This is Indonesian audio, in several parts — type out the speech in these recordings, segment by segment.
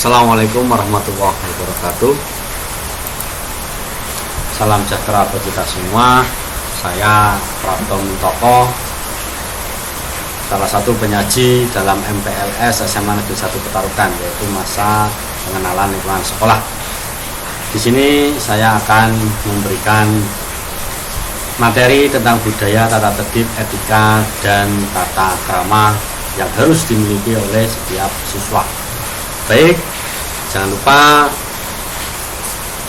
Assalamualaikum warahmatullahi wabarakatuh. Salam sejahtera bagi kita semua. Saya Prapto Muntoko, salah satu penyaji dalam MPLS SMA Negeri 1 Petarukan, yaitu masa pengenalan lingkungan sekolah. Di sini saya akan memberikan materi tentang budaya, tata tertib, etika, dan tata krama yang harus dimiliki oleh setiap siswa. Baik, jangan lupa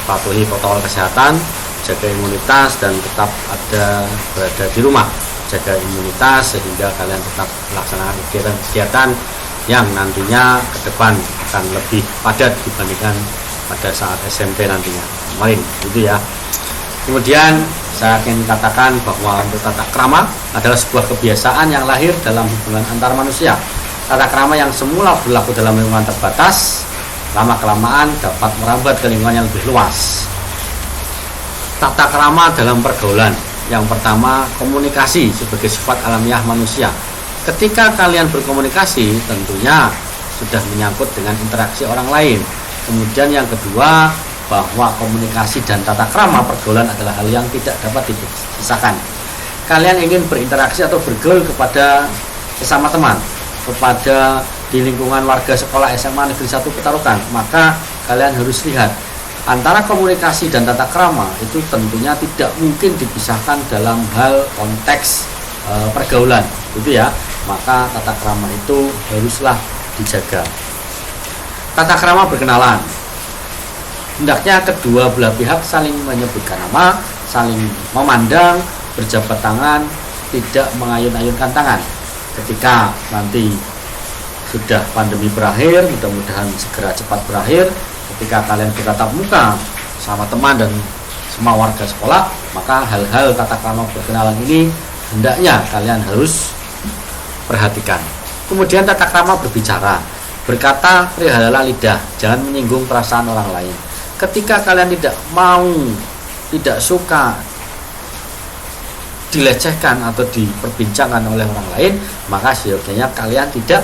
patuhi protokol kesehatan, jaga imunitas, dan tetap berada di rumah. Jaga imunitas sehingga kalian tetap melaksanakan kegiatan yang nantinya ke depan akan lebih padat dibandingkan pada saat SMP nantinya kemarin, gitu ya. Kemudian saya ingin katakan bahwa untuk tata krama adalah sebuah kebiasaan yang lahir dalam hubungan antar manusia. Tata krama yang semula berlaku dalam lingkungan terbatas, lama-kelamaan dapat merambat ke lingkungan yang lebih luas. Tata krama dalam pergaulan. Yang pertama, komunikasi sebagai sifat alamiah manusia. Ketika kalian berkomunikasi, tentunya sudah menyangkut dengan interaksi orang lain. Kemudian yang kedua, bahwa komunikasi dan tata krama pergaulan adalah hal yang tidak dapat dipisahkan. Kalian ingin berinteraksi atau bergaul kepada sesama teman, kepada di lingkungan warga sekolah SMA Negeri 1 Petarukan, maka kalian harus lihat antara komunikasi dan tata krama itu tentunya tidak mungkin dipisahkan dalam hal konteks pergaulan, gitu ya. Maka tata krama itu haruslah dijaga. Tata krama berkenalan. Hendaknya kedua belah pihak saling menyebutkan nama, saling memandang, berjabat tangan, tidak mengayun-ayunkan tangan. Ketika nanti sudah pandemi berakhir, mudah-mudahan segera cepat berakhir, ketika kalian bertatap muka sama teman dan semua warga sekolah, maka hal-hal tata krama berkenalan ini hendaknya kalian harus perhatikan. Kemudian tata krama berbicara. Berkata perihalalah lidah, jangan menyinggung perasaan orang lain. Ketika kalian tidak suka dilecehkan atau diperbincangkan oleh orang lain, maka seyogianya kalian tidak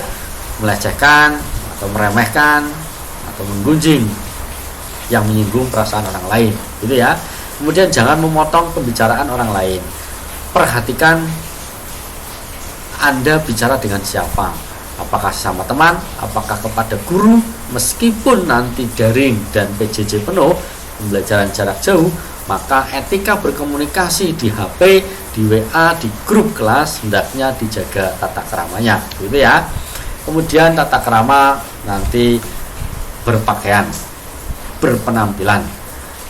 melecehkan atau meremehkan atau menggunjing yang menyinggung perasaan orang lain, gitu ya. Kemudian jangan memotong pembicaraan orang lain. Perhatikan Anda bicara dengan siapa, apakah sama teman, apakah kepada guru, meskipun nanti daring dan PJJ penuh, pembelajaran jarak jauh, maka etika berkomunikasi di HP, di WA, di grup kelas hendaknya dijaga tata kramanya, gitu ya. Kemudian tata krama nanti berpakaian, berpenampilan.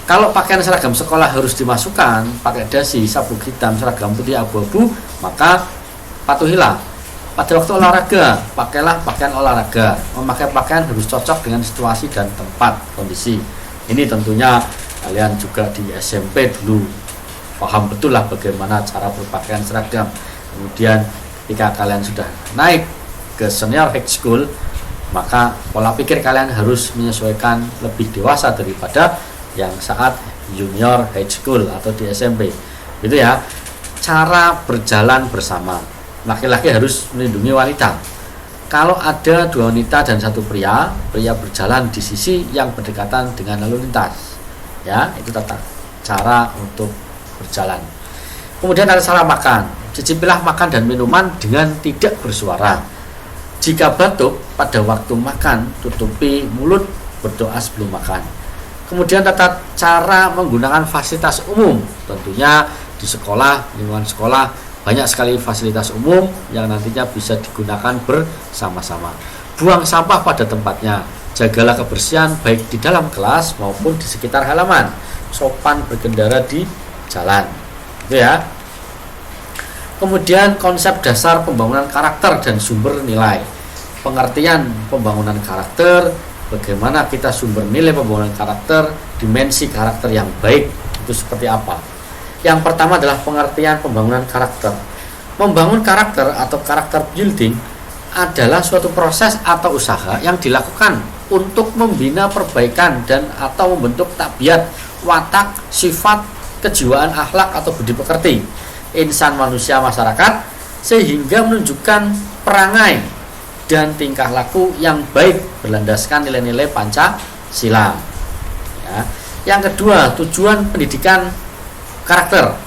Kalau pakaian seragam sekolah harus dimasukkan, pakai dasi, sabuk hitam, seragam putih abu-abu, maka patuhilah. Pada waktu olahraga, pakailah pakaian olahraga. Memakai pakaian harus cocok dengan situasi dan tempat, kondisi. Ini tentunya kalian juga di SMP dulu paham betul lah bagaimana cara berpakaian seragam. Kemudian ketika kalian sudah naik ke senior high school, maka pola pikir kalian harus menyesuaikan lebih dewasa daripada yang saat junior high school atau di SMP, gitu ya. Cara berjalan bersama, laki-laki harus melindungi wanita. Kalau ada dua wanita dan satu pria berjalan di sisi yang berdekatan dengan lalu lintas, ya, itu tata cara untuk berjalan. Kemudian ada cara makan. Cicipilah makan dan minuman dengan tidak bersuara. Jika batuk pada waktu makan, tutupi mulut, berdoa sebelum makan. Kemudian tata cara menggunakan fasilitas umum. Tentunya di sekolah, lingkungan sekolah banyak sekali fasilitas umum yang nantinya bisa digunakan bersama-sama. Buang sampah pada tempatnya. Jagalah kebersihan baik di dalam kelas maupun di sekitar halaman. Sopan berkendara di jalan, gitu ya. Kemudian konsep dasar pembangunan karakter dan sumber nilai. Pengertian pembangunan karakter, bagaimana kita sumber nilai pembangunan karakter, dimensi karakter yang baik itu seperti apa. Yang pertama adalah pengertian pembangunan karakter. Membangun karakter atau karakter building adalah suatu proses atau usaha yang dilakukan untuk membina perbaikan dan atau membentuk tabiat, watak, sifat, kejiwaan, akhlak atau budi pekerti insan manusia masyarakat, sehingga menunjukkan perangai dan tingkah laku yang baik berlandaskan nilai-nilai Pancasila. Ya. Yang kedua, tujuan pendidikan karakter.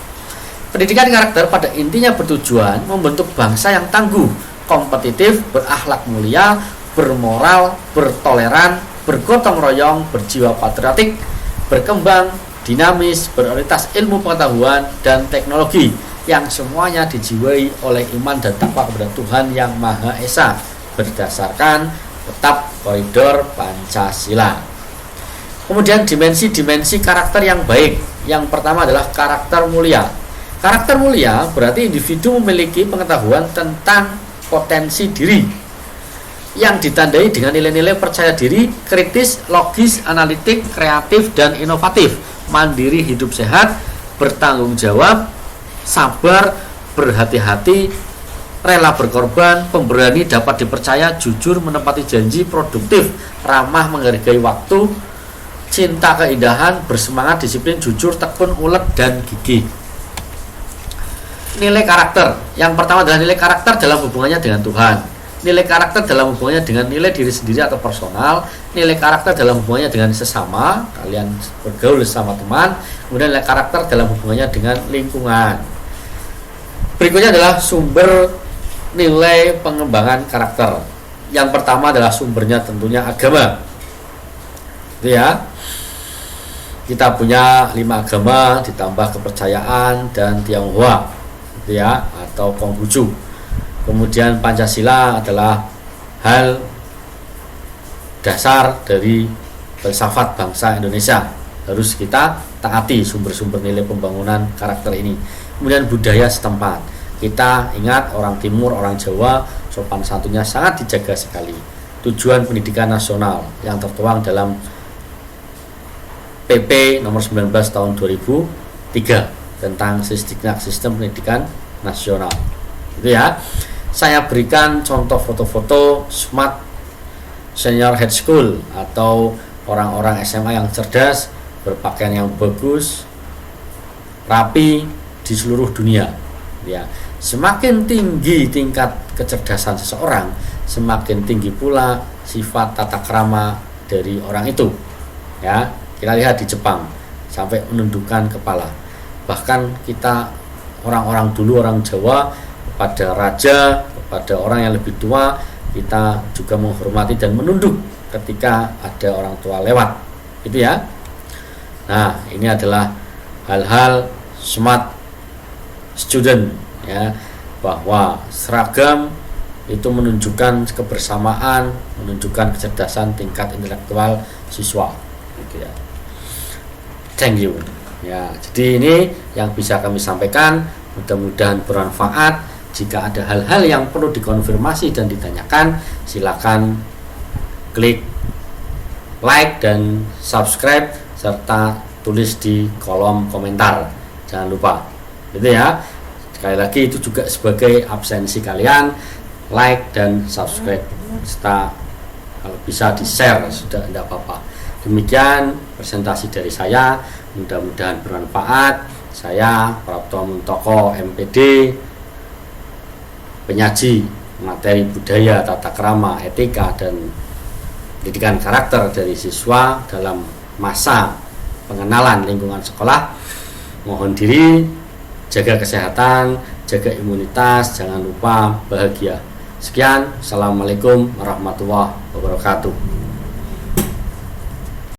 Pendidikan karakter pada intinya bertujuan membentuk bangsa yang tangguh, kompetitif, berakhlak mulia, bermoral, bertoleran, bergotong royong, berjiwa patriotik, berkembang, dinamis, berorientasi ilmu pengetahuan dan teknologi yang semuanya dijiwai oleh iman dan takwa kepada Tuhan Yang Maha Esa berdasarkan tetap koridor Pancasila. Kemudian dimensi-dimensi karakter yang baik. Yang pertama adalah karakter mulia. Karakter mulia berarti individu memiliki pengetahuan tentang potensi diri yang ditandai dengan nilai-nilai percaya diri, kritis, logis, analitik, kreatif, dan inovatif, mandiri, hidup sehat, bertanggung jawab, sabar, berhati-hati, rela berkorban, pemberani, dapat dipercaya, jujur, menepati janji, produktif, ramah, menghargai waktu, cinta keindahan, bersemangat, disiplin, jujur, tekun, ulet, dan gigih. Nilai karakter. Yang pertama adalah nilai karakter dalam hubungannya dengan Tuhan. Nilai karakter dalam hubungannya dengan nilai diri sendiri atau personal. Nilai karakter dalam hubungannya dengan sesama, kalian bergaul sama teman. Kemudian nilai karakter dalam hubungannya dengan lingkungan. Berikutnya adalah sumber nilai pengembangan karakter. Yang pertama adalah sumbernya tentunya agama. Itu ya. Kita punya 5 agama ditambah kepercayaan dan Tionghoa. Ya, atau Konghucu. Kemudian Pancasila adalah hal dasar dari filsafat bangsa Indonesia, harus kita taati sumber-sumber nilai pembangunan karakter ini. Kemudian budaya setempat, kita ingat orang Timur, orang Jawa, sopan santunnya sangat dijaga sekali. Tujuan pendidikan nasional yang tertuang dalam PP nomor 19 tahun 2003 tentang sistem pendidikan nasional. Itu ya. Saya berikan contoh foto-foto Smart Senior High School atau orang-orang SMA yang cerdas, berpakaian yang bagus, rapi di seluruh dunia. Ya. Semakin tinggi tingkat kecerdasan seseorang, semakin tinggi pula sifat tata krama dari orang itu. Ya, kita lihat di Jepang sampai menundukkan kepala. Bahkan kita orang-orang dulu, orang Jawa, kepada raja, kepada orang yang lebih tua, kita juga menghormati dan menunduk ketika ada orang tua lewat. Itu ya. Nah, ini adalah hal-hal smart student ya, bahwa seragam itu menunjukkan kebersamaan, menunjukkan kecerdasan tingkat intelektual siswa. Gitu ya. Thank you. Ya, jadi ini yang bisa kami sampaikan, mudah-mudahan bermanfaat. Jika ada hal-hal yang perlu dikonfirmasi dan ditanyakan, silakan klik like dan subscribe serta tulis di kolom komentar. Jangan lupa. Gitu ya. Sekali lagi itu juga sebagai absensi kalian, like dan subscribe serta kalau bisa di-share sudah tidak apa-apa. Demikian presentasi dari saya, mudah-mudahan bermanfaat. Saya Prapto Muntoko MPD, penyaji materi budaya, tata krama, etika dan pendidikan karakter dari siswa dalam masa pengenalan lingkungan sekolah. Mohon diri, jaga kesehatan, jaga imunitas, jangan lupa bahagia. Sekian, assalamualaikum warahmatullahi wabarakatuh.